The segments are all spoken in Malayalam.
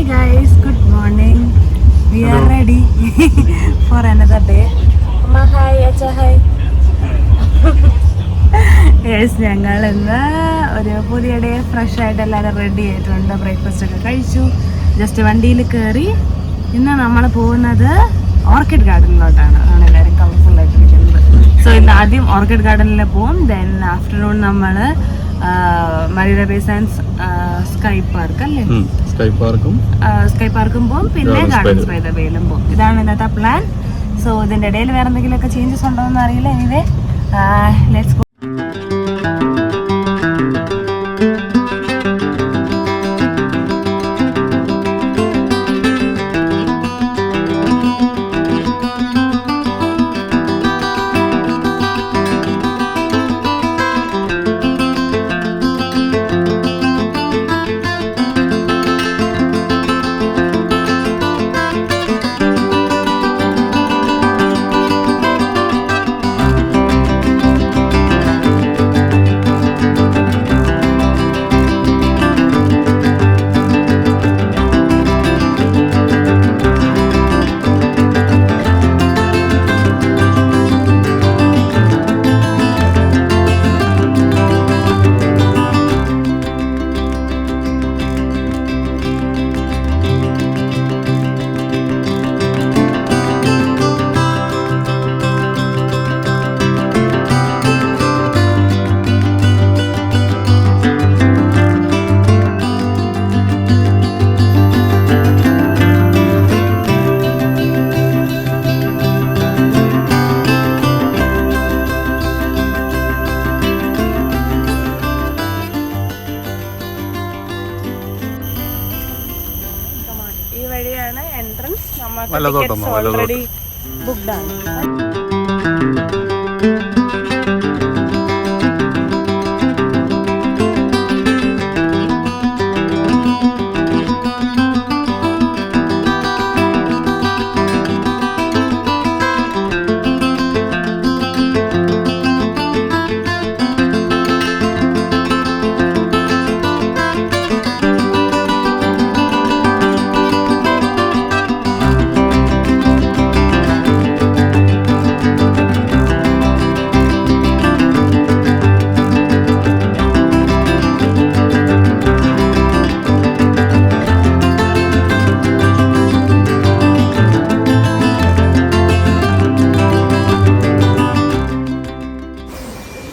guys, good morning. We are ready for another day. Amma hi, acha hi. Yes, ഞങ്ങൾ ഇന്ന് ഒരു പുതിയ ഡേ ഫ്രഷ് ആയിട്ട് എല്ലാവരും റെഡി ആയിട്ടുണ്ട്. ബ്രേക്ക്ഫാസ്റ്റ് ഒക്കെ കഴിച്ചു. ജസ്റ്റ് വണ്ടിയിൽ കയറി. ഇന്ന് നമ്മൾ പോകുന്നത് ഓർക്കിഡ് ഗാർഡനിലോട്ടാണ്. ആണ് എല്ലാവരും കളർഫുൾ ആയിട്ടിരിക്കുന്നത്. സോ ഇന്ന് ആദ്യം ഓർക്കിഡ് ഗാർഡനിൽ പോകും. ദെൻ ആഫ്റ്റർനൂൺ നമ്മൾ Marina bay Sands sky park അല്ലേ, സ്കൈ പാർക്കും പോകും. പിന്നെ ഗാർഡൻസ് ബൈ ദ ബേയിലും പോകും. ഇതാണ് ഇന്നത്തെ പ്ലാൻ. സോ ഇതിൻ്റെ ഇടയിൽ വേറെ എന്തെങ്കിലുമൊക്കെ ചേഞ്ചസ് ഉണ്ടോ എന്ന് അറിയില്ല. Anyway let's go. Already booked ആണ്.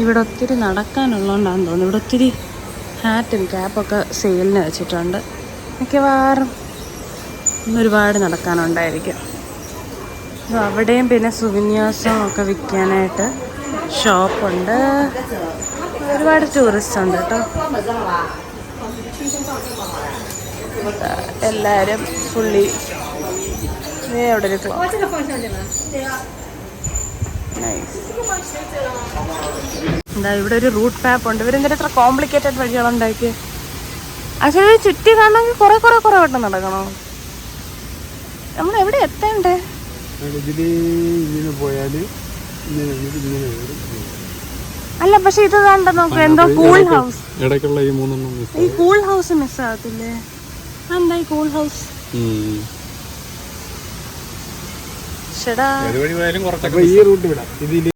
ഇവിടെ ഒത്തിരി നടക്കാനുള്ളതുകൊണ്ടാണെന്ന് തോന്നുന്നു. ഇവിടെ ഒത്തിരി ഹാറ്റും ക്യാപ്പൊക്കെ സെയിലിന് വെച്ചിട്ടുണ്ട്. മിക്കവാറും ഇന്നൊരുപാട് നടക്കാനുണ്ടായിരിക്കും. അപ്പോൾ അവിടെയും പിന്നെ സുവിന്യാസം ഒക്കെ വിൽക്കാനായിട്ട് ഷോപ്പുണ്ട്. ഒരുപാട് ടൂറിസ്റ്റ് ഉണ്ട് കേട്ടോ. എല്ലാവരും ഫുള്ളി അവിടെ ഒരു എന്താ ഇവിടെ ഒരു റൂട്ട് മാപ്പ് ഉണ്ട്. ഇവരെന്താ ഇത്ര കോംപ്ലിക്കേറ്റഡ് വഴികളുണ്ടാക്കി? പക്ഷേ ചുറ്റി കാണണമെങ്കിൽ കുറെ വട്ടം നടക്കണോ? നമ്മൾ എവിടെ എത്തണ്ടേ? അല്ല പക്ഷെ ഇത് കണ്ട നോക്ക്, എന്തോ കൂൾ ഹൗസ്. ഈ കൂൾ ഹൗസ് മിസ് ആകത്തില്ലേ? എന്താ ഈ കൂൾ ഹൗസ്? ശടാ ഈ റൂട്ട് വിടാം. ഇതില്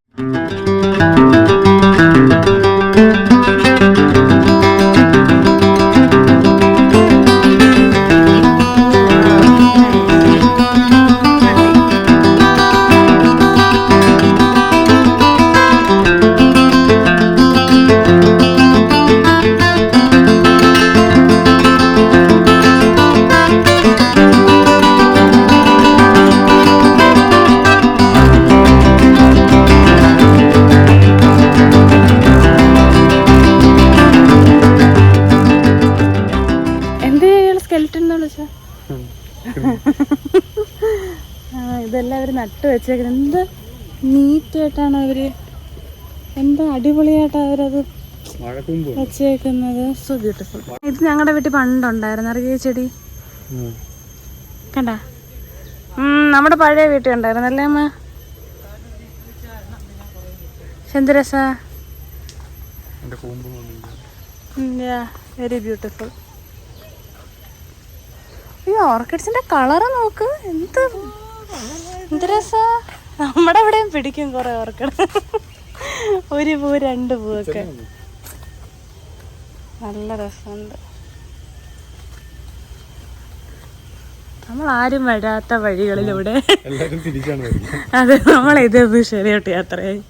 ഇതെല്ലാം അവർ നട്ട് വെച്ചേക്കുന്നത്. എന്ത് നീറ്റായിട്ടാണ് അവര്, എന്താ അടിപൊളിയായിട്ടാണ് അവരത് വെച്ചേക്കുന്നത്. So beautiful. ഇത് ഞങ്ങളുടെ വീട്ടിൽ പണ്ടുണ്ടായിരുന്നു. അറിയ ചെടി കണ്ട? നമ്മുടെ പഴയ വീട്ടിൽ ഉണ്ടായിരുന്നല്ലേ അമ്മ? എന്ത് രസാ. Very beautiful. ഈ ഓർക്കിഡ്സിന്റെ കളറ് നോക്ക്, എന്ത് രസാ. നമ്മുടെ ഇവിടെയും പിടിക്കും കുറെ ഓർക്കിഡ്. ഒരു പൂ 2 പൂവൊക്കെ നല്ല രസമുണ്ട്. നമ്മളാരും വരാത്ത വഴികളിലൂടെ അതെ നമ്മളിത് ശരിയോട്ട് യാത്രയായി.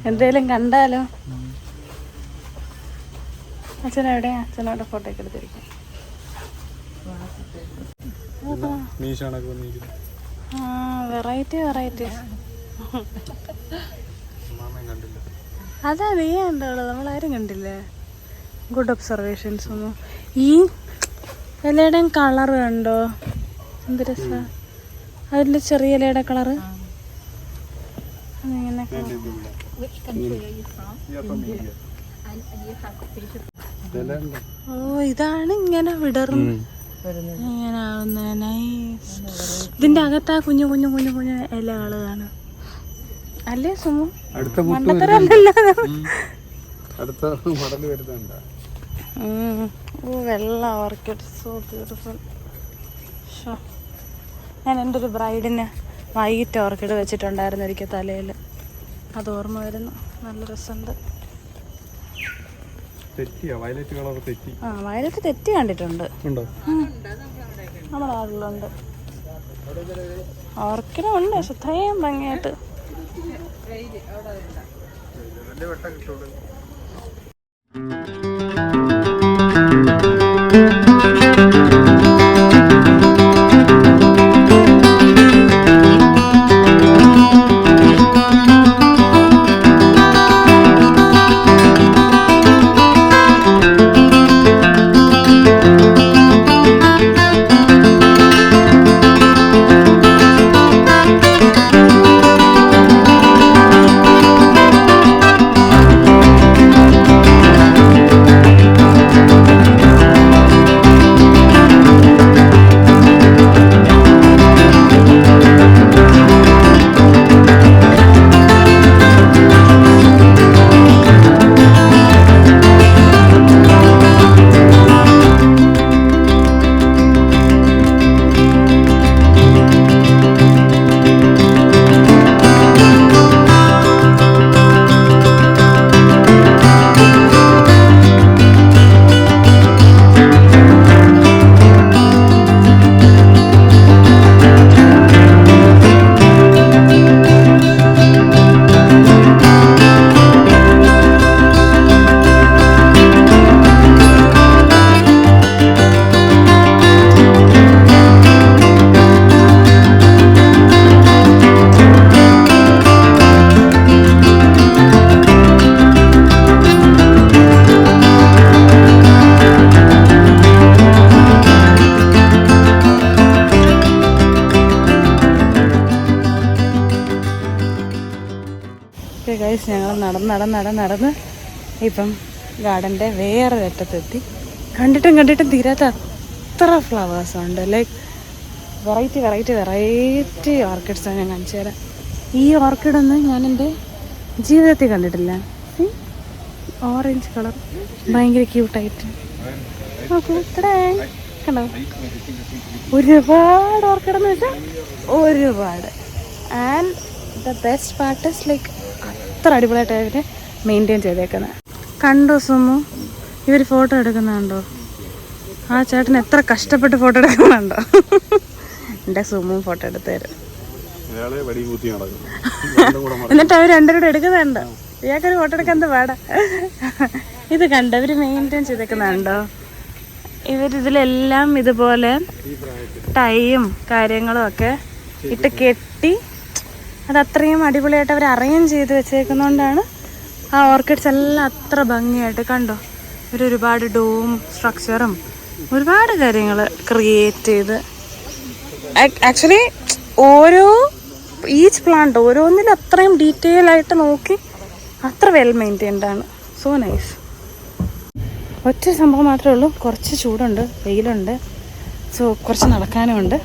എന്തേലും കണ്ടാലോ? അച്ഛനെവിടെ? അച്ഛനോടെ ഫോട്ടോ ഒക്കെ എടുത്തിരിക്കും. വെറൈറ്റി അതാ നീ കണ്ടോളൂ, നമ്മളാരും കണ്ടില്ലേ. ഗുഡ് ഒബ്സർവേഷൻസ് ഒന്നും. ഈ ഇലയുടെയും കളർ കണ്ടോ, എന്ത് രസാ. അതിൻ്റെ ചെറിയ ഇലയുടെ കളറ് ഇങ്ങനെ. ഓ ഇതാണ് ഇങ്ങനെ വിടർന്ന് ഇങ്ങനെ ആവുന്ന. നൈസ്. ഇതിന്റെ അകത്താ കുഞ്ഞു കുഞ്ഞു കുഞ്ഞു കുഞ്ഞു ഇലകള് കാണാം അല്ലേ സുമു? മണ്ടത്തരല്ലല്ലോ. വെള്ള ഓർക്കിഡ്, സോ ബ്യൂട്ടിഫുൾ. ഞാൻ എൻ്റെ ഒരു ബ്രൈഡിന് വൈറ്റ് ഓർക്കിഡ് വെച്ചിട്ടുണ്ടായിരുന്നു ഒരിക്കൽ തലയിൽ. അത് ഓർമ്മ വരുന്നു. നല്ല രസമുണ്ട്. വയലറ്റ് തെറ്റി കണ്ടിട്ടുണ്ട് നമ്മുടെ നാട്ടിലുണ്ട്. ഓർക്കിഡും ഉണ്ട്, പക്ഷെ ഇത്രയും ഭംഗിയായിട്ട്. ഞങ്ങൾ നടന്ന് ഇപ്പം ഗാർഡൻ്റെ വേറൊരറ്റത്തെത്തി. കണ്ടിട്ടും തീരാത്ത അത്ര ഫ്ലവേഴ്സുണ്ട്. ലൈക്ക് വെറൈറ്റി ഓർക്കിഡ്സാണ് ഞാൻ കാണിച്ചു തരാം. ഈ ഓർക്കിഡൊന്നും ഞാൻ എൻ്റെ ജീവിതത്തിൽ കണ്ടിട്ടില്ല. ഓറഞ്ച് കളർ ഭയങ്കര ക്യൂട്ടായിട്ട് കണ്ടോ. ഒരുപാട് ഓർക്കിഡെന്ന് വെച്ചാൽ ഒരുപാട്. And the best part is like അത്ര അടിപൊളിയായിട്ട് അവരെ മെയിൻറ്റെയിൻ ചെയ്തേക്കുന്നത്. കണ്ടോ സുമു, ഇവർ ഫോട്ടോ എടുക്കുന്നുണ്ടോ? ആ ചേട്ടൻ എത്ര കഷ്ടപ്പെട്ട് ഫോട്ടോ എടുക്കുന്നുണ്ടോ? എൻ്റെ സുമു ഫോട്ടോ എടുത്തു തരും. എന്നിട്ട് അവർ രണ്ടുപേരും എടുക്കുന്നുണ്ടോ? ഇയാൾക്കൊരു ഫോട്ടോ എടുക്കാൻ എന്താ പാടാ. ഇത് കണ്ടോ, ഇവർ മെയിൻറ്റെയിൻ ചെയ്തേക്കുന്നുണ്ടോ? ഇവരിതിലെല്ലാം ഇതുപോലെ ടൈയും കാര്യങ്ങളും ഒക്കെ ഇട്ട് കെട്ടി അത് അത്രയും അടിപൊളിയായിട്ട് അവർ അറേഞ്ച് ചെയ്ത് വെച്ചേക്കുന്നതുകൊണ്ടാണ് ആ ഓർക്കിഡ്സ് എല്ലാം അത്ര ഭംഗിയായിട്ട്. കണ്ടോ, ഒരുപാട് ഡോം സ്ട്രക്ചറും ഒരുപാട് കാര്യങ്ങൾ ക്രിയേറ്റ് ചെയ്ത്. ആക്ച്വലി ഈച്ച് പ്ലാന്റ് ഓരോന്നിലും അത്രയും ഡീറ്റെയിൽ ആയിട്ട് നോക്കി അത്ര വെൽ മെയിൻറ്റെയിൻഡ് ആണ്. So nice. ഒറ്റ സംഭവം മാത്രമേ ഉള്ളൂ, കുറച്ച് ചൂടുണ്ട്, വെയിലുണ്ട്, സോ കുറച്ച് നടക്കാനും ഉണ്ട്.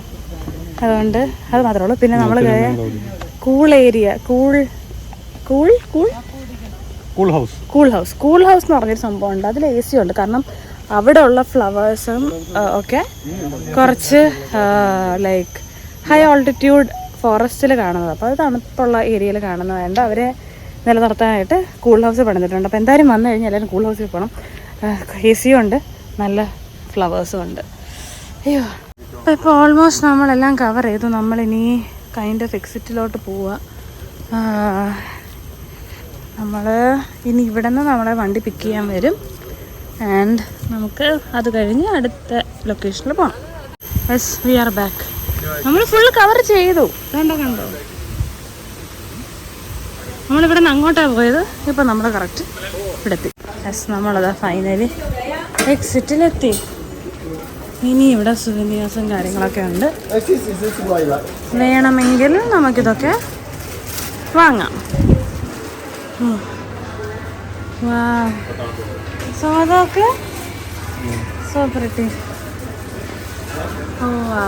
അതുകൊണ്ട് അത് മാത്രമേ ഉള്ളൂ. പിന്നെ നമ്മൾ കൂൾ ഏരിയ, കൂൾ ഹൗസ് എന്ന് പറഞ്ഞൊരു സംഭവം ഉണ്ട്. അതിൽ AC ഉണ്ട്. കാരണം അവിടെ ഉള്ള ഫ്ലവേഴ്സും ഒക്കെ കുറച്ച് ലൈക്ക് ഹൈ ഓൾട്ടിറ്റ്യൂഡ് ഫോറസ്റ്റിൽ കാണുന്നത്. അപ്പോൾ അത് തണുപ്പുള്ള ഏരിയയിൽ കാണുന്നത് വേണ്ട, അവരെ നിലനിർത്താനായിട്ട് കൂൾ ഹൗസ് പണിതിട്ടുണ്ട്. അപ്പോൾ എന്തായാലും വന്നു കഴിഞ്ഞാൽ എല്ലാവരും കൂൾ ഹൗസിൽ പോകണം. AC ഉണ്ട്, നല്ല ഫ്ലവേഴ്സും ഉണ്ട്. അയ്യോ, ഇപ്പോൾ ഓൾമോസ്റ്റ് നമ്മളെല്ലാം കവർ ചെയ്തു. നമ്മളിനി കൈൻഡ് ഓഫ് എക്സിറ്റിലോട്ട് പോവുക. നമ്മൾ ഇനി ഇവിടെ നിന്ന് നമ്മളെ വണ്ടി പിക്ക് ചെയ്യാൻ വരും. ആൻഡ് നമുക്ക് അത് കഴിഞ്ഞ് അടുത്ത ലൊക്കേഷനിൽ പോകണം. Yes, we are back. നമ്മൾ ഫുൾ കവർ ചെയ്തു. കണ്ടോ നമ്മളിവിടെ നിന്ന് അങ്ങോട്ടാണ് പോയത്. ഇപ്പം നമ്മൾ കറക്റ്റ് ഇവിടെ എത്തി. യെസ്, നമ്മളതാ ഫൈനലി എക്സിറ്റിലെത്തി. ഇനി ഇവിടെ സുവനീഴ്സും കാര്യങ്ങളൊക്കെ ഉണ്ട്. വേണമെങ്കിൽ നമുക്കിതൊക്കെ വാങ്ങാം. സോ അതൊക്കെ സോ പ്രിറ്റി. ഓ വാ.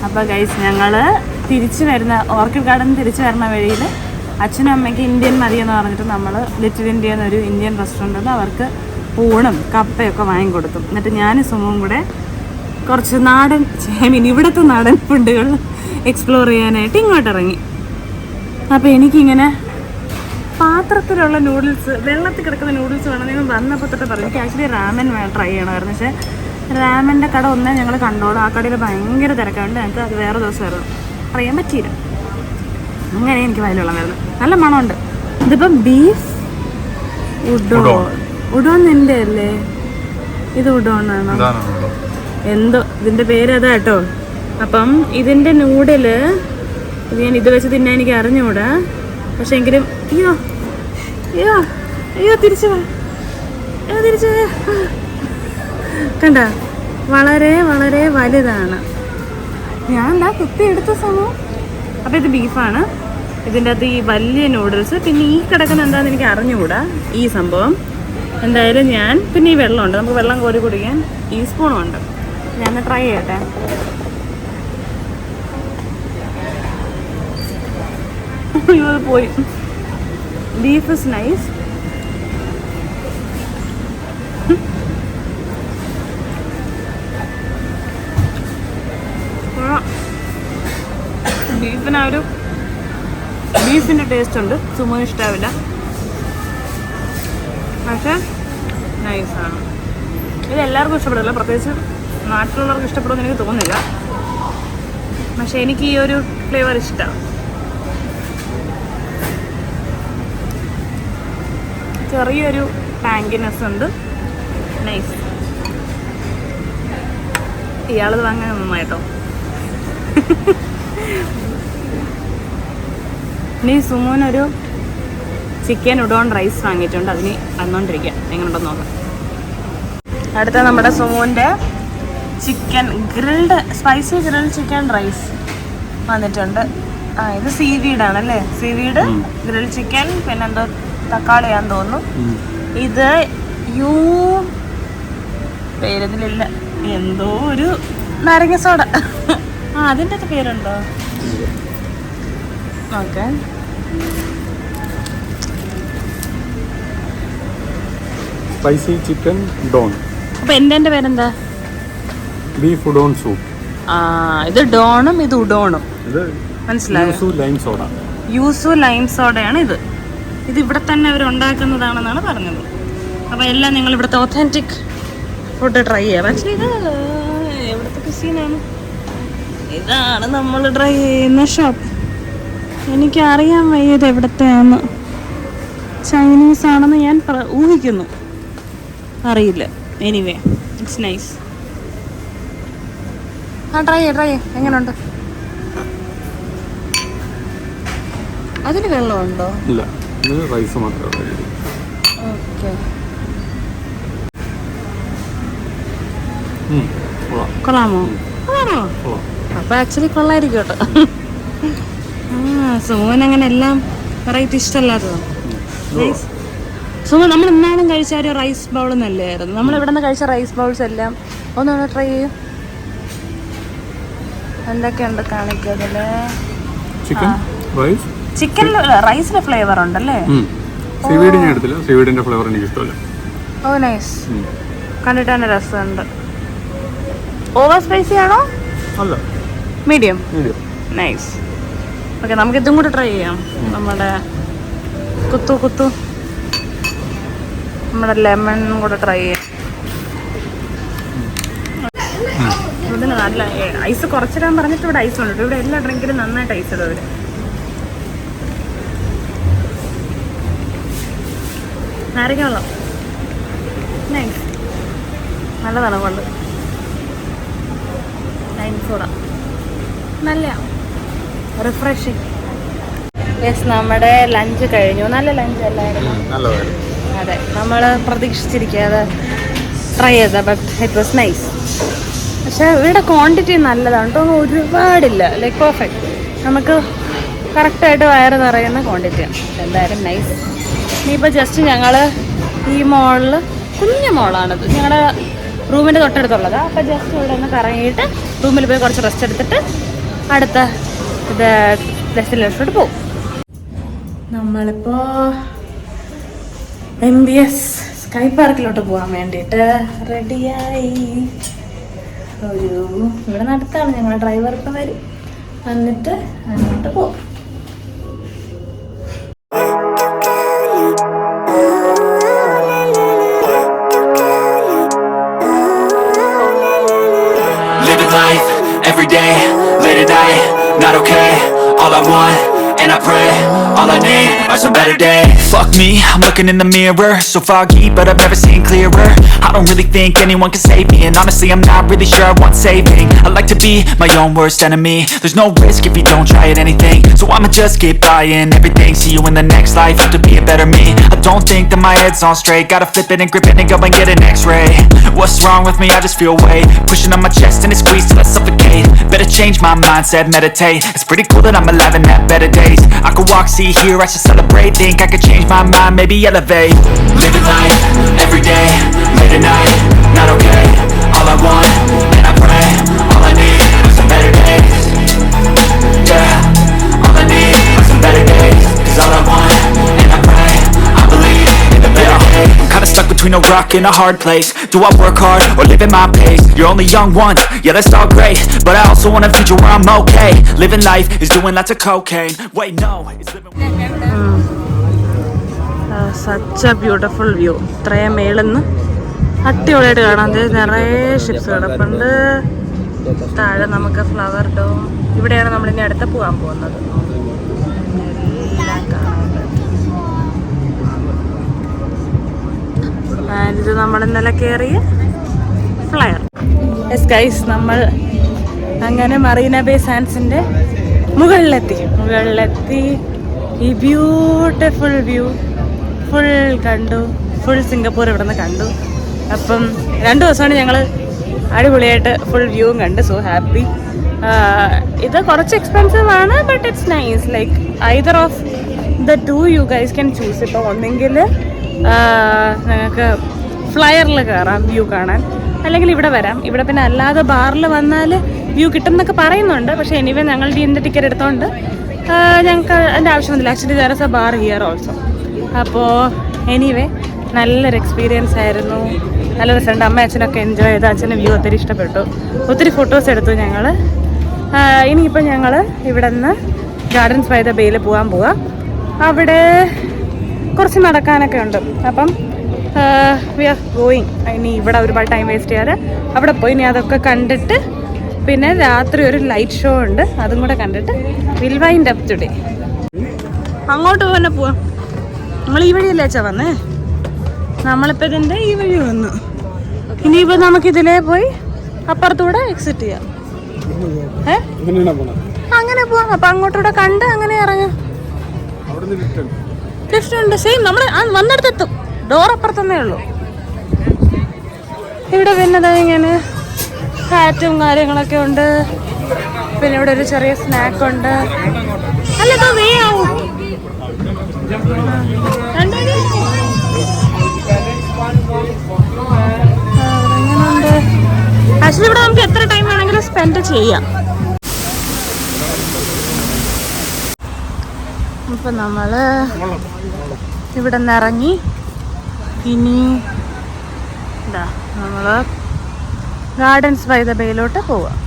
അപ്പോൾ ഗൈസ്, ഞങ്ങൾ തിരിച്ചു വരുന്ന ഓർക്കിഡ് ഗാർഡൻ തിരിച്ചു വരുന്ന വഴിയിൽ അച്ഛനും അമ്മയ്ക്ക് ഇന്ത്യൻ മതിയെന്ന് പറഞ്ഞിട്ട് നമ്മൾ ലിറ്റിൽ ഇന്ത്യ എന്നൊരു ഇന്ത്യൻ റെസ്റ്റോറൻ്റ് ഉണ്ട്. അവർക്ക് ഊണും കപ്പയൊക്കെ വാങ്ങിക്കൊടുത്തു. എന്നിട്ട് ഞാനും സുമും കൂടെ കുറച്ച് നാടൻ ഇവിടുത്തെ നാടൻ ഫുഡുകൾ എക്സ്പ്ലോർ ചെയ്യാനായിട്ട് ഇങ്ങോട്ട് ഇറങ്ങി. അപ്പോൾ എനിക്കിങ്ങനെ പാത്രത്തിലുള്ള നൂഡിൽസ്, വെള്ളത്തിൽ കിടക്കുന്ന നൂഡിൽസ് വേണം. നിങ്ങൾ വന്നപ്പോൾ തൊട്ട് പറഞ്ഞു എനിക്ക് ആക്ച്വലി റാമൻ ട്രൈ ചെയ്യണമായിരുന്നു. പക്ഷേ റാമൻ്റെ കട ഒന്നേ ഞങ്ങൾ കണ്ടോളൂ. ആ കടയിൽ ഭയങ്കര തിരക്കാണ്ട് ഞങ്ങൾക്ക് അത് വേറെ ദിവസമായിരുന്നു, അറിയാൻ പറ്റിയില്ല. അങ്ങനെ എനിക്ക് വയലുള്ളം വരുന്നത്. നല്ല മണമുണ്ട്. ഇതിപ്പം ബീഫ് ഉഡോൺ നിൻ്റെ അല്ലേ? ഇത് ഉഡോണാണോ എന്തോ ഇതിൻ്റെ പേര് അതാ കേട്ടോ. അപ്പം ഇതിൻ്റെ നൂഡില് ഇത് ഞാൻ ഇത് വെച്ച് തിന്നാൻ എനിക്ക് അറിഞ്ഞുകൂടാ. പക്ഷെ എങ്കിലും അയ്യോ അയ്യോ അയ്യോ തിരിച്ചു കണ്ട, വളരെ വളരെ വലുതാണ്. ഞാൻ എന്താ കുത്തി എടുത്ത സംഭവം. അപ്പോൾ ഇത് ബീഫാണ്. ഇതിൻ്റെ അകത്ത് ഈ വലിയ നൂഡിൽസ്, പിന്നെ ഈ കിടക്കുന്ന എന്താണെന്ന് എനിക്ക് അറിഞ്ഞുകൂടാ ഈ സംഭവം. എന്തായാലും ഞാൻ പിന്നെ ഈ വെള്ളമുണ്ട്, നമുക്ക് വെള്ളം കോരി കുടിക്കാൻ ഈ സ്പൂണും ഉണ്ട്. ഞാൻ ട്രൈ ചെയ്യട്ടെ. ഇത് പോയി. Beef is nice. ബീഫിൻ്റെ ടേസ്റ്റ് ഉണ്ട്. സുമോന് ഇഷ്ടാവില്ല, പക്ഷേ നൈസാണ്. ഇത് എല്ലാവർക്കും ഇഷ്ടപ്പെടില്ല, പ്രത്യേകിച്ച് നാട്ടിലുള്ളവർക്ക് ഇഷ്ടപ്പെടുമെന്ന് എനിക്ക് തോന്നുന്നില്ല. പക്ഷെ എനിക്ക് ഈ ഒരു ഫ്ലേവർ ഇഷ്ടമാണ്. ചെറിയൊരു ടാങ്കിനെസ് ഉണ്ട്, നൈസ്. ഇയാളത് വാങ്ങാൻ നന്നായിട്ടോ. ഇനി സുമോനൊരു ചിക്കൻ ഉഡോൺ റൈസ് വാങ്ങിയിട്ടുണ്ട്, അതിന് വന്നുകൊണ്ടിരിക്കുക. എങ്ങനെയുണ്ടെന്ന് നോക്കാം. അടുത്ത നമ്മുടെ സുമോൻ്റെ chicken grilled spicy grilled chicken rice വന്നിട്ടുണ്ട്. ഇത് സീവീഡാണല്ലേ, സീവീഡ് ഗ്രിൽഡ് ചിക്കൻ, പിന്നെന്തോ തക്കാളിയാന്ന് തോന്നുന്നു. ഇത് പേരതിലില്ല, എന്തോ ഒരു നാരങ്ങ സോഡ. അതിൻ്റെ ഒക്കെ പേരുണ്ടോ? ഓക്കെ. Spicy chicken don. അപ്പൊ എൻ്റെ പേരെന്താ? Beef udon soup. ഇത് ഡോണും ഇത് ഉഡോണും. മനസ്സിലായോ? യൂസു ലൈം സോഡയാണ് ഇത്. ഇത് ഇവിടെ തന്നെ അവർ ഉണ്ടാക്കുന്നതാണെന്നാണ് പറഞ്ഞത്. അപ്പോൾ എല്ലാം നിങ്ങൾ ഇവിടുത്തെ ഒത്തൻറ്റിക് ഫുഡ് ട്രൈ ചെയ്യാം. ആക്ച്വലി ഇത് എവിടുത്തെ കുസീനാണ്? ഇതാണ് നമ്മൾ ട്രൈ ചെയ്യുന്ന ഷോപ്പ്. എനിക്കറിയാൻ വയ്യത് എവിടത്തെയാണ്. ചൈനീസ് ആണെന്ന് ഞാൻ ഊഹിക്കുന്നു, അറിയില്ല. Anyway it's nice. ട്രൈ ചെയ്യ്. എങ്ങനെയുണ്ട്? അതിന് വെള്ളമുണ്ടോ? ഇല്ല, റൈസ് മാത്രമേ. ഓക്കെ, കൊള്ളാമോ? ആണോ? അപ്പോൾ ആക്ച്വലി കൊള്ളായിരിക്കും കേട്ടോ. സുമോൻ അങ്ങനെ എല്ലാം വെറൈറ്റി ഇഷ്ടമല്ലാത്തതോ? സുമോൻ നമ്മൾ ഇന്നാളും കഴിച്ച ഒരു റൈസ് ബൗൾ നല്ലായിരുന്നു. നമ്മൾ ഇവിടെ നിന്ന് കഴിച്ച റൈസ് ബൗൾസ് എല്ലാം ഒന്നുകൂടെ ട്രൈ ചെയ്യും. എന്തൊക്കെയുണ്ട് കാണിക്കുക അതിൽ? ചിക്കൻ റൈസ്, ചിക്കനിൽ റൈസിലെ ഫ്ലേവർ ഉണ്ടല്ലേ? സീവീഡ് ഞാൻ എടുത്തില്ല, സീവീഡിന്റെ ഫ്ലേവർ എനിക്ക് ഇഷ്ടമല്ല. ഓ നൈസ്, കണ്ടിട്ട് തന്നെ രസമുണ്ട്. ഓവർ സ്പൈസി ആണോ? അല്ല, മീഡിയം. നൈസ്. ഓക്കെ, നമുക്ക് ഇതും കൂടെ ട്രൈ ചെയ്യാം. നമ്മുടെ കുത്തു നമ്മുടെ ലെമൺ കൂടെ ട്രൈ ചെയ്യാം. ഇതിന് നല്ല ഐസ് കുറച്ചിടാൻ പറഞ്ഞിട്ട് ഇവിടെ ഐസ് ഉണ്ട്. ഇവിടെ എല്ലാ ഡ്രിങ്കിലും നന്നായിട്ട് ഐസ് ഇടും അവർ. നാരങ്ങ വെള്ളം നൈസ്, നല്ലതാണ്. കൊണ്ട് ലൈം സോഡ നല്ല റിഫ്രഷിങ്. യെസ്, നമ്മുടെ ലഞ്ച് കഴിഞ്ഞു. നല്ല ലഞ്ച് അല്ലായിരുന്നു? അതെ, നമ്മൾ പ്രതീക്ഷിച്ചിരിക്കാതെ ട്രൈ ചെയ്ത, ബട്ട് ഇറ്റ് വാസ് നൈസ്. പക്ഷേ ഇവിടെ ക്വാണ്ടിറ്റി നല്ലതാണ് കേട്ടോ, ഒരുപാടില്ല, ലൈക്ക് പെർഫെക്റ്റ്. നമുക്ക് കറക്റ്റായിട്ട് വയറ് നിറയുന്ന ക്വാണ്ടിറ്റിയാണ്. എന്തായാലും നൈസ്. ഇനിയിപ്പോൾ ജസ്റ്റ് ഞങ്ങൾ ഈ മോളിൽ, കുഞ്ഞു മോളാണിത്, ഞങ്ങളുടെ റൂമിൻ്റെ തൊട്ടടുത്തുള്ളത്. അപ്പോൾ ജസ്റ്റ് ഇവിടെ ഒന്ന് കറങ്ങിയിട്ട് റൂമിൽ പോയി കുറച്ച് റെസ്റ്റ് എടുത്തിട്ട് അടുത്ത ഇത് ഡെസ്റ്റിനേഷനോട്ട് പോകും. നമ്മളിപ്പോൾ MBS സ്കൈ പാർക്കിലോട്ട് പോകാൻ വേണ്ടിയിട്ട് റെഡിയായി. ഇവിടെ നടത്താണ്, ഞങ്ങളുടെ ഡ്രൈവർ ഇപ്പം വരും, വന്നിട്ട് അങ്ങോട്ട് പോകും. Every day, late at night, not okay. All I want, and I pray, all I need are some better days. Fuck me, I'm looking in the mirror, so foggy, but I've never seen clearer. I don't really think anyone can save me, and honestly I'm not really sure I want saving. I like to be my own worst enemy. There's no risk if you don't try at anything, so I'ma just keep buying everything. See you in the next life, have to be a better me. I don't think that my head's on straight, gotta flip it and grip it and go and get an x-ray. What's wrong with me? I just feel weight pushing on my chest and it squeezed till I suffocate. Better change my mindset, meditate. It's pretty cool that I'm alive and have better days. I could walk, see, hear, I should celebrate. Think I could change my mind, maybe elevate. Living life, every day, late at night, not okay. All I want, and I pray, all I need are some better days. Yeah, all I need are some better days. 'Cause all I want, and I pray, I believe in the better days. I'm kinda stuck between a rock and a hard place. Do I work hard or live at my pace? You're only young once, yeah that's all great, but I also want a future where I'm okay. Living life is doing lots of cocaine. Wait no, it's living. Such A beautiful view. ഇത്രയും മേളിന്ന് അടിപൊളിയായിട്ട് കാണാം. നിറയെ ഷിപ്സ് കിടപ്പുണ്ട്. താഴെ നമുക്ക് ഫ്ലവർ ഡോം. ഇവിടെയാണ് നമ്മളിനി അടുത്ത് പോകാൻ പോകുന്നത്. എല്ലാം കാണാനുണ്ട്. ഇത് നമ്മൾ ഇന്നലെ കയറിയ ഫ്ലയർ. യെസ് ഗൈസ്, നമ്മൾ അങ്ങനെ മറീന ബേ സാൻഡ്സിൻ്റെ മുകളിലെത്തി. ഈ ബ്യൂട്ടിഫുൾ വ്യൂ ഫുൾ കണ്ടു. ഫുൾ സിംഗപ്പൂർ ഇവിടെ നിന്ന് കണ്ടു. അപ്പം 2 ദിവസമാണ് ഞങ്ങൾ അടിപൊളിയായിട്ട് ഫുൾ വ്യൂവും കണ്ട്. So happy. ഇത് കുറച്ച് എക്സ്പെൻസീവ് ആണ്, but it's nice. Like either of the to you guys can choose. ഇപ്പോൾ ഒന്നെങ്കിൽ നിങ്ങൾക്ക് ഫ്ലയറിൽ കയറാം വ്യൂ കാണാൻ, അല്ലെങ്കിൽ ഇവിടെ വരാം. ഇവിടെ പിന്നെ അല്ലാതെ ബാറിൽ വന്നാൽ വ്യൂ കിട്ടുമെന്നൊക്കെ പറയുന്നുണ്ട്. പക്ഷേ എനിവേ ഞങ്ങൾ DND ടിക്കറ്റ് എടുത്തോണ്ട് ഞങ്ങൾക്ക് അതിൻ്റെ ആവശ്യമൊന്നുമില്ല. Actually there is A bar here also. അപ്പോൾ എനിവേ നല്ലൊരു എക്സ്പീരിയൻസ് ആയിരുന്നു. നല്ല രസമുണ്ട്. അമ്മ അച്ഛനൊക്കെ എൻജോയ് ചെയ്തു. അച്ഛൻ്റെ വ്യൂ ഒത്തിരി ഇഷ്ടപ്പെട്ടു. ഒത്തിരി ഫോട്ടോസ് എടുത്തു ഞങ്ങൾ. ഇനിയിപ്പോൾ ഞങ്ങൾ ഇവിടെ നിന്ന് ഗാർഡൻസ് ബൈ ദ ബേയിൽ പോകാൻ പോവാം. അവിടെ കുറച്ച് നടക്കാനൊക്കെ ഉണ്ട്. അപ്പം വി ആർ ഗോയിങ്. ഇനി ഇവിടെ ഒരുപാട് ടൈം വേസ്റ്റ് ചെയ്യാറ് അവിടെ പോയി ഇനി അതൊക്കെ കണ്ടിട്ട് പിന്നെ രാത്രി ഒരു ലൈറ്റ് ഷോ ഉണ്ട്, അതും കൂടെ കണ്ടിട്ട് വിൽ വൈൻഡ് അപ്പ് ടുഡേ. അങ്ങോട്ട് തന്നെ പോവാം. നമ്മൾ ഈ വഴിയല്ലേ അച്ഛാ വന്നേ? നമ്മളിപ്പോൾ ഇതിൻ്റെ ഈ വഴി വന്നു. ഇനിയിപ്പോൾ നമുക്കിതിലേ പോയി അപ്പുറത്തൂടെ എക്സിറ്റ് ചെയ്യാം. അങ്ങനെ പോവാം. അപ്പം അങ്ങോട്ടൂടെ കണ്ട് അങ്ങനെ ഇറങ്ങാം. ലിഫ്റ്റ് ഉണ്ട്. സെയിം നമ്മൾ വന്നിടത്തെത്തും. ഡോർ അപ്പുറത്തന്നേ ഉള്ളൂ. ഇവിടെ പിന്നെ ഇങ്ങനെ ഹാറ്റും കാര്യങ്ങളൊക്കെ ഉണ്ട്. പിന്നെ ഇവിടെ ഒരു ചെറിയ സ്നാക്ക് ഉണ്ട്. അല്ല ഇതോ വേ ആവും. അങ്ങനെയുണ്ട്. ആക്ച്വലി ഇവിടെ നമുക്ക് എത്ര ടൈം വേണമെങ്കിലും സ്പെൻഡ് ചെയ്യാം. അപ്പം നമ്മൾ ഇവിടെ നിന്ന് ഇറങ്ങി ഇനി എന്താ നമ്മൾ ഗാർഡൻസ് ബൈ ദ ബേയിലോട്ട് പോവാം.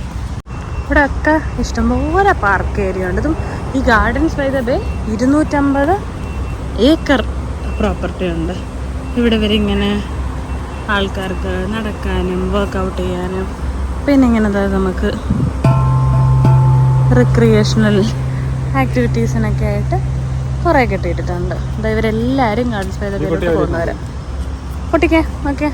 ഇവിടെ ഒക്കെ ഇഷ്ടംപോലെ പാർക്ക് ഏരിയ ഉണ്ട്. ഇതും ഈ gardens by the bay 250 acre property ഉണ്ട്. ഇവിടെ വരെ ഇങ്ങനെ ആൾക്കാർക്ക് നടക്കാനും വർക്കൗട്ട് ചെയ്യാനും പിന്നെ ഇങ്ങനെ നമുക്ക് റിക്രിയേഷണൽ ആക്ടിവിറ്റീസിനൊക്കെ ആയിട്ട് കുറേ കെട്ടിയിട്ടിട്ടുണ്ട്. ഇവരെല്ലാവരും ഗാർഡൻസ് ബൈ ദ ബേയിലോട്ട് പോകുന്നവരാ. പൊട്ടിക്കേ ഓക്കെ.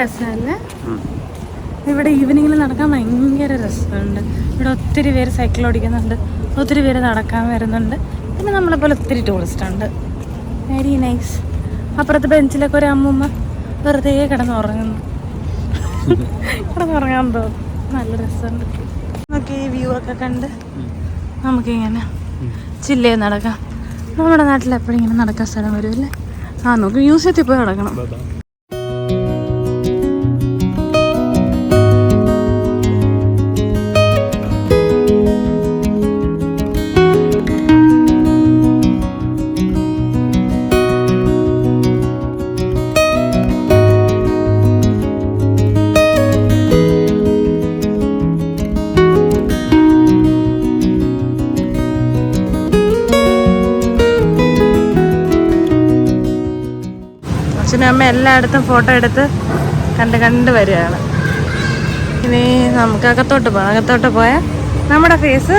രസമല്ലേ? ഇവിടെ ഈവനിങ്ങിൽ നടക്കാൻ ഭയങ്കര രസമുണ്ട്. ഇവിടെ ഒത്തിരി പേര് സൈക്കിൾ ഓടിക്കുന്നുണ്ട്, ഒത്തിരി പേര് നടക്കാൻ വരുന്നുണ്ട്. പിന്നെ നമ്മളെപ്പോലെ ഒത്തിരി ടൂറിസ്റ്റ് ഉണ്ട്. Very nice. അപ്പുറത്തെ ബെഞ്ചിലൊക്കെ ഒരു അമ്മൂമ്മ വെറുതെ കിടന്നുറങ്ങുന്നു. കിടന്നുറങ്ങാൻ തോന്നും. നല്ല രസമുണ്ട്. നമുക്ക് ഈ വ്യൂ ഒക്കെ കണ്ട് നമുക്കിങ്ങനെ ചില്ലേ നടക്കാം. നമ്മുടെ നാട്ടിൽ എപ്പോഴും ഇങ്ങനെ നടക്കാൻ സ്ഥലം വരുമല്ലേ? നമുക്ക് മ്യൂസിയത്തിൽ പോയി നടക്കണം. അച്ഛനും അമ്മ എല്ലായിടത്തും ഫോട്ടോ എടുത്ത് കണ്ട് വരികയാണ്. ഇനി നമുക്ക് അകത്തോട്ട് പോകാം. അകത്തോട്ട് പോയാൽ നമ്മുടെ ഫേസ്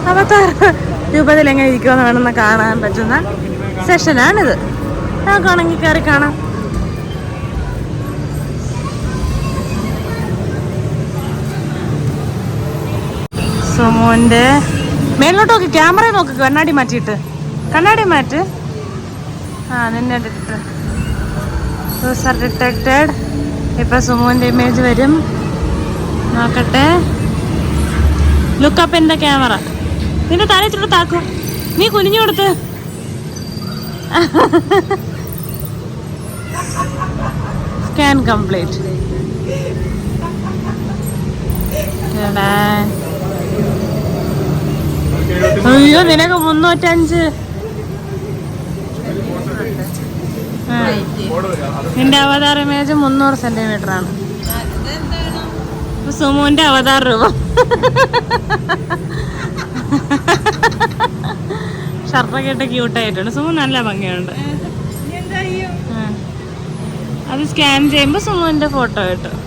66 രൂപത്തിൽ എങ്ങനെ ഇരിക്കുമെന്ന് വേണമെന്ന് കാണാൻ പറ്റുന്ന സെഷനാണിത്. നമുക്കാണെങ്കിൽ കയറി കാണാം. സുമോൻ്റെ മേലോട്ട് നോക്കി, ക്യാമറ നോക്ക്, കണ്ണാടി മാറ്റിയിട്ട്. കണ്ണാടി മാറ്റ്. നിന്നെ ഇട്ടിട്ട് യൂസർ ഡിറ്റക്റ്റഡ്. ഇപ്പം സുമോൻ്റെ ഇമേജ് വരും. നോക്കട്ടെ. Lookup in the camera. നിന്റെ തലച്ചിട്ട് താക്കും. നീ കുനിഞ്ഞു കൊടുത്ത്. Scan complete. അയ്യോ, നിനക്ക് 305. നിന്റെ അവതാർ ഇമേജ് 300 സെന്റിമീറ്റർ ആണ്. സുമുവിന്റെ അവതാർ രൂപ. ഷർട്ടൊക്കെ ഇട്ട് ക്യൂട്ടായിട്ടുണ്ട്. സുമു നല്ല ഭംഗിയുണ്ട്. അത് സ്കാൻ ചെയ്യുമ്പോൾ സുമുവിന്റെ ഫോട്ടോ കിട്ടും.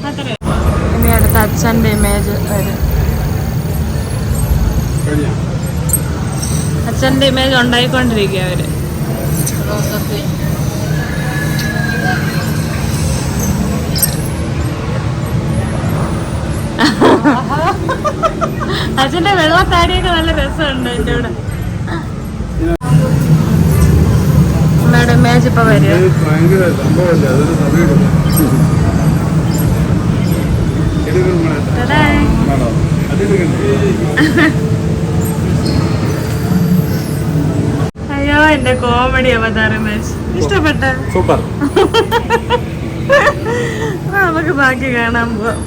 അത്ര. ഇനി അടുത്ത അച്ഛൻ്റെ ഇമേജ് വരും. അച്ഛൻ്റെ ഇമേജ് ഉണ്ടായിക്കൊണ്ടിരിക്കുക അവര്. അച്ഛൻ്റെ വെള്ളത്താടിയൊക്കെ നല്ല രസമുണ്ട്. എൻ്റെ കൂടെ അമ്മയുടെ ഇമേജ് ഇപ്പൊ വരും. അയ്യോ, എന്റെ കോമഡി അവതാർ ഇമേജ് ഇഷ്ടപ്പെട്ട. സൂപ്പർ. നമുക്ക് ബാക്കി കാണാൻ പോവാം.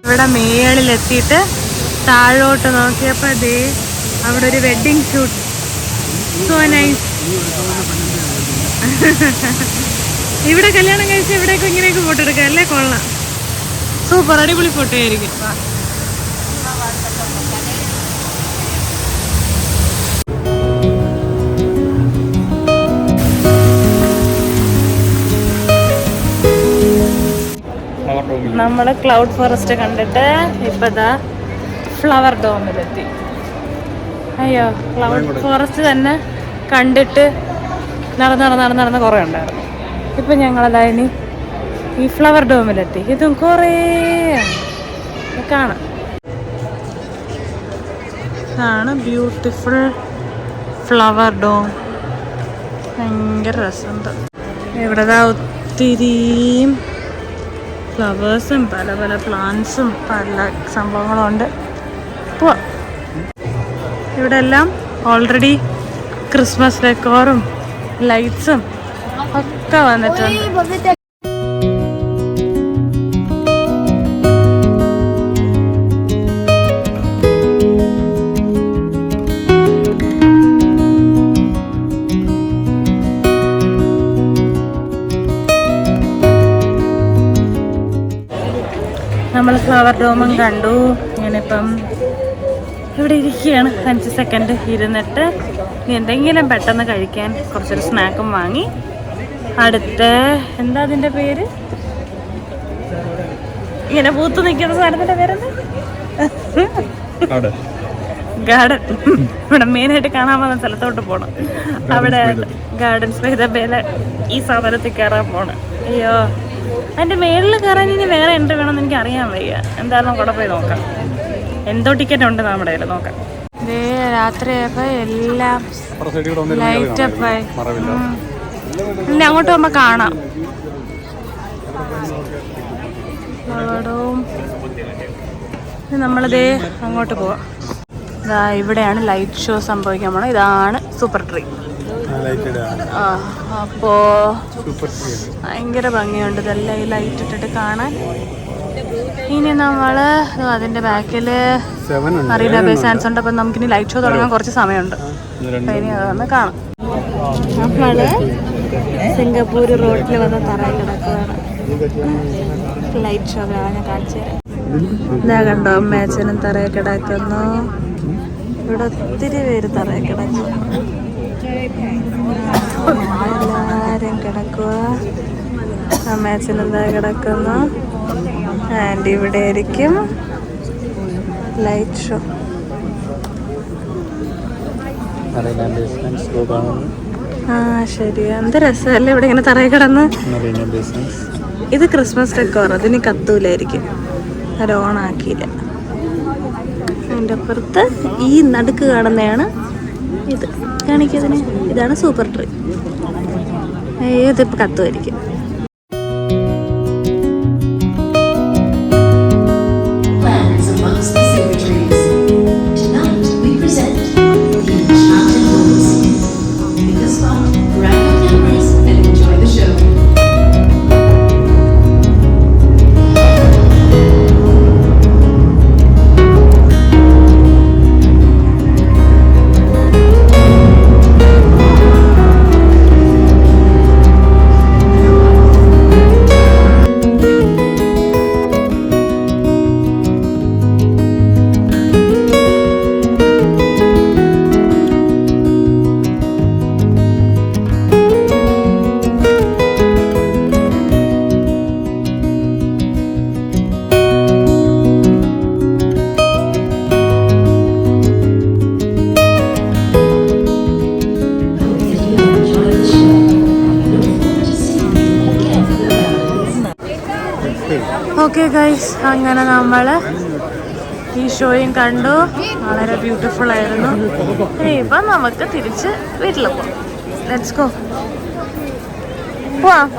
ഇവിടെ മേളിലെത്തിയിട്ട് താഴോട്ട് നോക്കിയപ്പോൾ ദേ അവിടെ ഒരു വെഡ്ഡിങ് ഷൂട്ട്. So nice. ഇവിടെ കല്യാണം കഴിച്ച് ഇവിടേക്ക് ഇങ്ങനെയൊക്കെ ഫോട്ടോ എടുക്കാം അല്ലേ? കൊള്ളാം, സൂപ്പർ, അടിപൊളി ഫോട്ടോ ആയിരിക്കും. നമ്മള് ക്ലൗഡ് ഫോറസ്റ്റ് കണ്ടിട്ട് ഇപ്പൊ ഫ്ലവർ ഡോമിലെത്തി. അയ്യോ, ക്ലൗഡ് ഫോറസ്റ്റ് തന്നെ കണ്ടിട്ട് നടന്ന് കുറേ ഉണ്ടായിരുന്നു. ഇപ്പൊ ഞങ്ങളതായിനി ഈ ഫ്ലവർ ഡോമിലെത്തി. ഇതും കുറേ കാണാം. ഇതാണ് ബ്യൂട്ടിഫുൾ ഫ്ലവർ ഡോം. ഭയങ്കര രസമുണ്ട്. ഇവിടെ ഒത്തിരിയും ഫ്ലവേഴ്സും പല പല പ്ലാന്റ്സും പല സംഭവങ്ങളും ഉണ്ട്. ഇപ്പോൾ ഇവിടെ എല്ലാം ഓൾറെഡി ക്രിസ്മസ് ഡെക്കോറും ലൈറ്റ്സും ഒക്കെ വന്നിട്ടുണ്ട്. നമ്മൾ ഫ്ലവർ ഡോമും കണ്ടു. ഞാനിപ്പം ഇവിടെ ഇരിക്കുകയാണ് 5 സെക്കൻഡ് ഇരുന്നിട്ട് എന്തെങ്കിലും പെട്ടെന്ന് കഴിക്കാൻ കുറച്ചൊരു സ്നാക്കും വാങ്ങി. അടുത്ത എന്താ അതിൻ്റെ പേര്, ഇങ്ങനെ പൂത്ത് നിൽക്കുന്ന സാധനത്തിൻ്റെ പേരെന്താ? ഗാർഡൻ. ഇവിടെ മെയിനായിട്ട് കാണാൻ വന്ന സ്ഥലത്തോട്ട് പോകണം. അവിടെ ഗാർഡൻ സ്പൈതബേല ഈ സാധനത്തിൽ കയറാൻ പോകണം. അയ്യോ, അതിൻ്റെ മേളിൽ കയറാൻ ഇനി വേറെ എൻട്രി വേണമെന്ന് എനിക്ക് അറിയാൻ വയ്യ. എന്തായാലും അവിടെ പോയി നോക്കാം. എന്തോ ടിക്കറ്റ് ഉണ്ട് നമ്മുടെ കയ്യിൽ, നോക്കാം. ഇതേ രാത്രിയായപ്പോൾ എല്ലാം ലൈറ്റപ്പായി. ഇനി അങ്ങോട്ട് പോകുമ്പോൾ കാണാം. നമ്മളിതേ അങ്ങോട്ട് പോവാം. ഇതാ ഇവിടെയാണ് ലൈറ്റ് ഷോ സംഭവിക്കാൻ പോണത്. ഇതാണ് സൂപ്പർ ട്രീ. അപ്പോ ഭയങ്കര ഭംഗിയുണ്ട് ഇതെല്ലാം ഈ ലൈറ്റ് ഇട്ടിട്ട് കാണാൻ. ഇനി നമ്മള് അതിന്റെ ബാക്കില് മറീന ബേ സാൻഡ്സ് ഉണ്ട്. അപ്പൊ നമുക്കിനി ലൈറ്റ് ഷോ തുടങ്ങാൻ കുറച്ച് സമയമുണ്ട്. അപ്പൊ ഇനി അതൊന്ന് കാണാം. നമ്മള് സിംഗപ്പൂർ റോഡിൽ വന്ന് തറയിൽ കിടക്കുകയാണ്. ലൈറ്റ് ഷോ ഞാൻ കാണിച്ചു തരാം. ഇതാ കണ്ടോ, അമ്മയച്ഛനും തറയിൽ കിടക്കുന്നു. ഇവിടെ ഒത്തിരി പേര് തറയിൽ കിടക്കുന്നു. എല്ലാരും കിടക്കുക. അമ്മയച്ഛനെന്താ കിടക്കുന്നു. ആൻഡ് ഇവിടെ ആയിരിക്കും ലൈറ്റ് ഷോ. ശരി, എന്ത് രസമല്ലേ ഇവിടെ ഇങ്ങനെ തറയിൽ കിടന്ന്. ഇത് ക്രിസ്മസ് ഡെക്കോർ, അതിന് കത്തൂലായിരിക്കും, അത് ഓണാക്കിയില്ല. അതിൻ്റെ അപ്പുറത്ത് ഈ നടുക്ക് കാണുന്നതാണ് ഇത് കാണിക്കുന്നതിന്. ഇതാണ് സൂപ്പർ ട്രീ. ഇതിപ്പോൾ കത്തുമായിരിക്കും. ഓക്കെ ഗൈസ്, അങ്ങനെ നമ്മൾ ഈ ഷോയും കണ്ടു. വളരെ ബ്യൂട്ടിഫുൾ ആയിരുന്നു. ഇപ്പം നമുക്ക് തിരിച്ച് വീട്ടിൽ പോവാം. Let's go. പോവാം.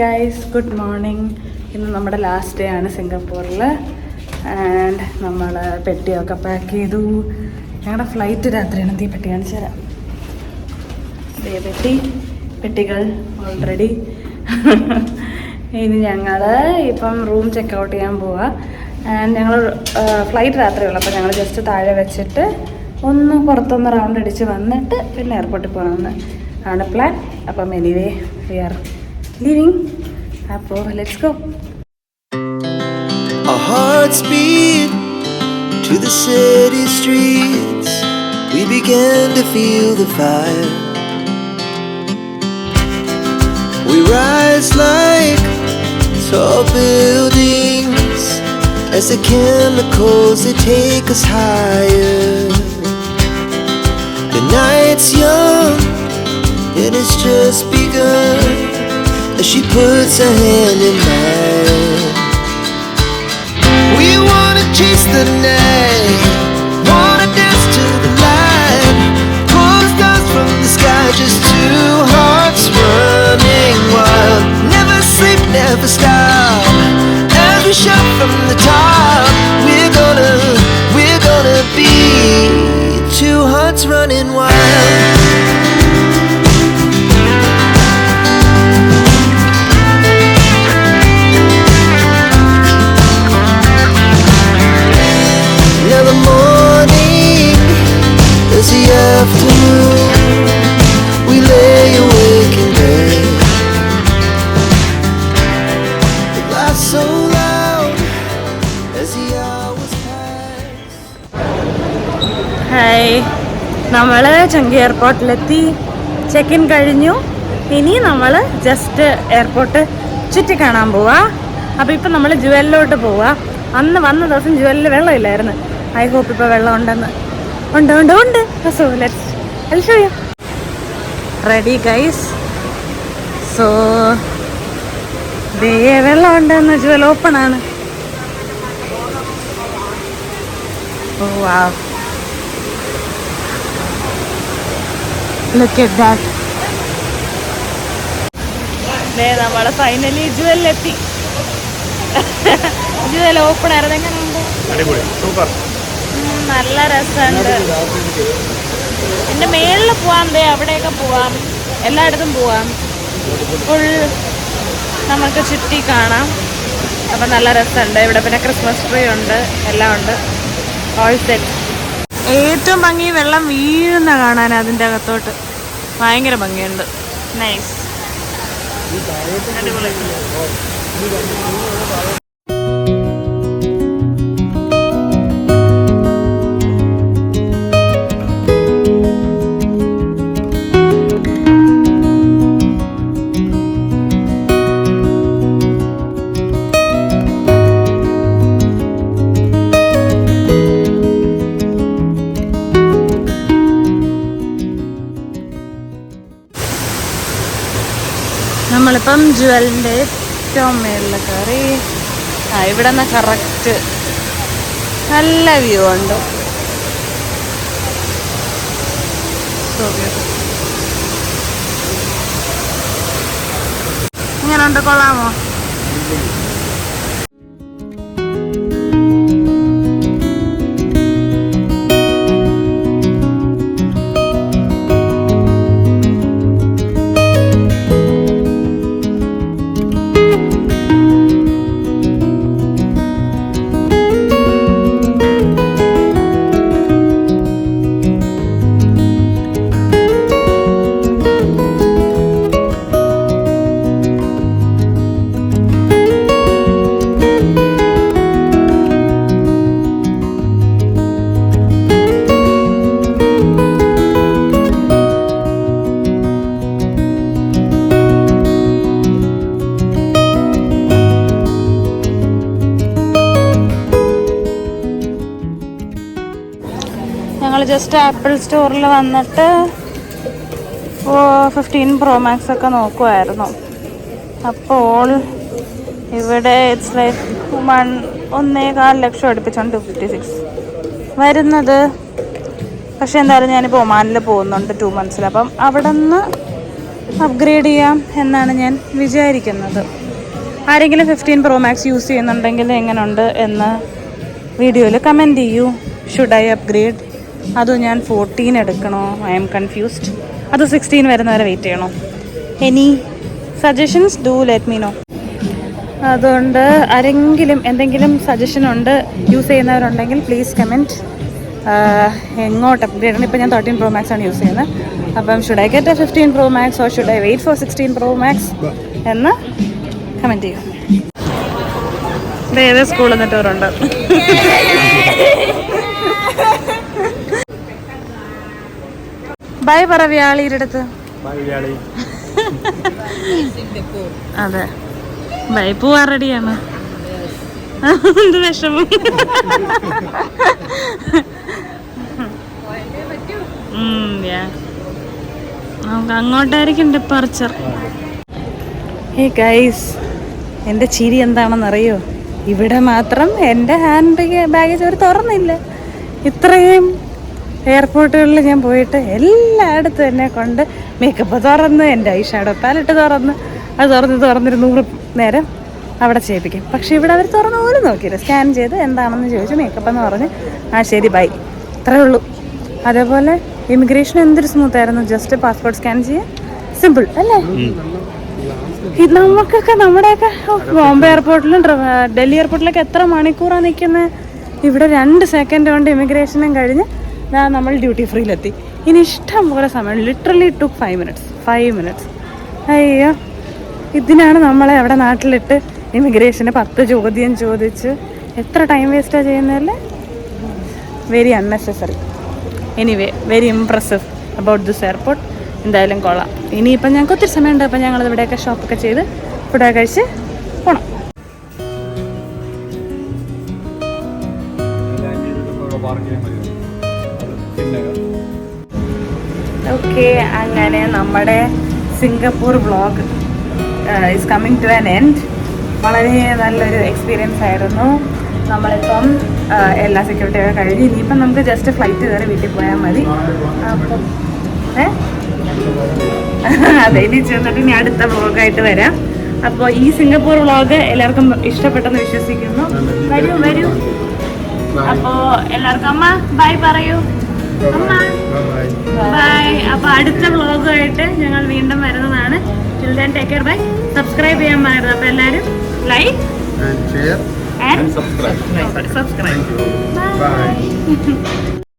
Guys, good morning. ഇന്ന് നമ്മുടെ ലാസ്റ്റ് ഡേ ആണ് സിംഗപ്പൂരിൽ. ആൻഡ് നമ്മൾ പെട്ടിയൊക്കെ പാക്ക് ചെയ്തു. ഞങ്ങളുടെ ഫ്ലൈറ്റ് രാത്രിയാണ്. ഈ പെട്ടി കാണിച്ചു തരാം. പെട്ടികൾ ഓൾറെഡി. ഇനി ഞങ്ങൾ ഇപ്പം റൂം ചെക്ക് ഔട്ട് ചെയ്യാൻ പോവാ. ആൻഡ് ഞങ്ങൾ ഫ്ലൈറ്റ് രാത്രിയുള്ളൂ. അപ്പോൾ ഞങ്ങൾ ജസ്റ്റ് താഴെ വെച്ചിട്ട് ഒന്ന് പുറത്തൊന്ന് റൗണ്ട് അടിച്ച് വന്നിട്ട് പിന്നെ എയർപോർട്ടിൽ പോകണമെന്ന് ആണ് പ്ലാൻ. അപ്പം എനിവേ വി ആർ ലീവിങ്. അപ്പോൾ let's go. Our hearts beat to the city streets. We began to feel the fire. We rise like tall buildings as the chemicals, they take us higher. The night's young and it's just begun as she puts her hand in mine. We wanna chase the night, wanna dance to the light, pull the stars from the sky, just two hearts running wild. Never sleep, never stop, as we shout from the top. We're gonna be two hearts running wild. Now the morning is the afternoon. We lay awake in bed. The laughs so loud as the hours pass. Hi, നമ്മൾ ചങ്കി എയർപോർട്ടിലെത്തി. ചെക്ക് ഇൻ കഴിഞ്ഞു. ഇനി നമ്മൾ ജസ്റ്റ് എയർപോർട്ട് ചുറ്റിക്കാണാൻ പോവാ. അപ്പോൾ ഇപ്പം നമ്മൾ ജുവലിലോട്ട് പോവാ. അന്ന് വന്ന ദിവസം ജുവലിൽ വെള്ളമില്ലായിരുന്നു. ഐ ഹോപ്പ് ഇപ്പോൾ വെള്ളം ഉണ്ടെന്ന്. ഉണ്ട്. So let's show you. Ready guys. So വെള്ളം ഉണ്ടെന്ന്. ജുവൽ ഓപ്പൺ ആണ്. ഓ വാവ്, ലുക്ക് അറ്റ് ദാറ്റ്. നമ്മൾ ഫൈനലി ജുവലിലെത്തി. ജുവൽ ഓപ്പൺ ആയിരുന്നു. എങ്ങനെയുണ്ട്? അടിപൊളി, സൂപ്പർ. നല്ല രസമുണ്ട്. എൻ്റെ മേളിൽ പോവാം, അവിടെയൊക്കെ പോവാം, എല്ലായിടത്തും പോവാം. ഫുൾ നമുക്ക് ചുറ്റി കാണാം. അപ്പം നല്ല രസമുണ്ട് ഇവിടെ. പിന്നെ ക്രിസ്മസ് ട്രീ ഉണ്ട്, എല്ലാം ഉണ്ട്. All set. ഏറ്റവും ഭംഗി വെള്ളം വീഴുന്ന കാണാൻ. അതിൻ്റെ അകത്തോട്ട് ഭയങ്കര ഭംഗിയുണ്ട്. നൈസ്, അടിപൊളി. നമ്മളിപ്പം ജുവലിൻ്റെ ഏറ്റവും മേളിൽ കയറി. ഇവിടെ നിന്ന് കറക്റ്റ് നല്ല വ്യൂ ഉണ്ട്. ഇങ്ങനെയുണ്ട്, കൊള്ളാമോ? ഞങ്ങൾ ജസ്റ്റ് ആപ്പിൾ സ്റ്റോറിൽ വന്നിട്ട് 15 Pro Max ഒക്കെ നോക്കുമായിരുന്നു. അപ്പോൾ ഇവിടെ ഇറ്റ്സ് ലൈക്ക് 1.25 ലക്ഷം അടുപ്പിച്ചുണ്ട് 56 വരുന്നത്. പക്ഷെ എന്തായാലും ഞാനിപ്പോൾ ഒമാനിൽ പോകുന്നുണ്ട് 2 months. അപ്പം അവിടെ നിന്ന് അപ്ഗ്രേഡ് ചെയ്യാം എന്നാണ് ഞാൻ വിചാരിക്കുന്നത്. ആരെങ്കിലും 15 Pro Max യൂസ് ചെയ്യുന്നുണ്ടെങ്കിൽ എങ്ങനെയുണ്ട് എന്ന് വീഡിയോയിൽ കമൻറ്റ് ചെയ്യൂ. Should I upgrade? അതോ ഞാൻ 14 എടുക്കണോ? I'm confused. അത് 16 വരുന്നവരെ വെയിറ്റ് ചെയ്യണോ? Any suggestions do let me know. അതുകൊണ്ട് ആരെങ്കിലും എന്തെങ്കിലും സജഷൻ ഉണ്ട് യൂസ് ചെയ്യുന്നവരുണ്ടെങ്കിൽ പ്ലീസ് കമൻറ്റ്. എങ്ങോട്ട് അപ്ഗ്രേഡ് ആണ്? ഇപ്പോൾ ഞാൻ 13 Pro Max ആണ് യൂസ് ചെയ്യുന്നത്. അപ്പം should I get a 15 Pro Max or should I wait for 16 Pro Max എന്ന് കമൻറ്റ് ചെയ്യും. ഏത് സ്കൂളിൽ നിന്ന് ടൂറുണ്ട്? ബൈ പറ വ്യാളിയുടെ അടുത്ത്. അതെ, ബൈ. പോവാൻ റെഡിയാണ്. എന്ത് വിഷമം. നമുക്ക് അങ്ങോട്ടായിരിക്കും ഡിപ്പാർച്ചർ. ഹേ ഗൈസ്, എൻ്റെ ചിരി എന്താണെന്നറിയോ? ഇവിടെ മാത്രം എൻ്റെ ഹാൻഡ് ബാഗേജ് അവർ തുറന്നില്ല. ഇത്രയും എയർപോർട്ടുകളിൽ ഞാൻ പോയിട്ട് എല്ലായിടത്തും എന്നെ കൊണ്ട് മേക്കപ്പ് തുറന്ന്, എൻ്റെ ഐ ഷാഡോ പാലറ്റ് തുറന്ന്, അത് തുറന്നിട്ട് 100 നേരം അവിടെ ചെയ്യിപ്പിക്കും. പക്ഷേ ഇവിടെ അവർ തുറന്ന് പോലും നോക്കിയില്ല. സ്കാൻ ചെയ്ത് എന്താണെന്ന് ചോദിച്ചു, മേക്കപ്പ് എന്ന് പറഞ്ഞ് ആ ശരി ബൈ, അത്രേ ഉള്ളൂ. അതേപോലെ ഇമിഗ്രേഷൻ എന്തൊരു സ്മൂത്തായിരുന്നു. ജസ്റ്റ് പാസ്പോർട്ട് സ്കാൻ ചെയ്യുക, സിമ്പിൾ അല്ലേ? നമുക്കൊക്കെ നമ്മുടെയൊക്കെ ബോംബെ എയർപോർട്ടിലും ഡൽഹി എയർപോർട്ടിലൊക്കെ എത്ര മണിക്കൂറാണ് നിൽക്കുന്നത്. ഇവിടെ 2 സെക്കൻഡ് കൊണ്ട് ഇമിഗ്രേഷനും കഴിഞ്ഞ് നമ്മൾ ഡ്യൂട്ടി ഫ്രീയിലെത്തി. ഇനി ഇഷ്ടം പോലെ സമയം, ലിറ്ററലി ടുക്ക് 5 മിനിറ്റ്സ്. അയ്യോ, ഇതിനാണ് നമ്മളെ അവിടെ നാട്ടിലിട്ട് ഇമിഗ്രേഷന് 10 ചോദ്യം ചോദിച്ച് എത്ര ടൈം വേസ്റ്റാണ് ചെയ്യുന്നതല്ലേ. Very unnecessary. Anyway, very impressive about this airport. എന്തായാലും കൊള്ളാം. ഇനിയിപ്പം ഞങ്ങൾക്ക് ഒത്തിരി സമയമുണ്ട്. അപ്പം ഞങ്ങൾ ഇവിടെയൊക്കെ ഷോപ്പൊക്കെ ചെയ്ത് ഫുഡൊക്കെ കഴിച്ച് പോകണം. ഓക്കെ, അങ്ങനെ നമ്മുടെ Singapore vlog is coming to an end. വളരെ നല്ലൊരു എക്സ്പീരിയൻസ് ആയിരുന്നു. നമ്മളിപ്പം എല്ലാ സെക്യൂരിറ്റിയൊക്കെ കഴിഞ്ഞ് ഇനിയിപ്പം നമുക്ക് ജസ്റ്റ് ഫ്ലൈറ്റ് കയറി വീട്ടിൽ പോയാൽ മതി. അപ്പം അതെ, ഇനി ചെന്നിട്ട് ഇനി അടുത്ത വ്ളോഗായിട്ട് വരാം. അപ്പോൾ ഈ സിംഗപ്പൂർ വ്ളോഗ് എല്ലാവർക്കും ഇഷ്ടപ്പെട്ടെന്ന് വിശ്വസിക്കുന്നു. വരൂ. അപ്പോൾ എല്ലാവർക്കും അമ്മ ബൈ പറയൂ. അമ്മ ബൈ. അപ്പോൾ അടുത്ത വ്ളോഗുമായിട്ട് ഞങ്ങൾ വീണ്ടും വരുന്നതാണ്. Till then take care, bye. Subscribe ചെയ്യാൻ മറക്കരുത്. അപ്പോൾ എല്ലാവരും like and share and subscribe. By.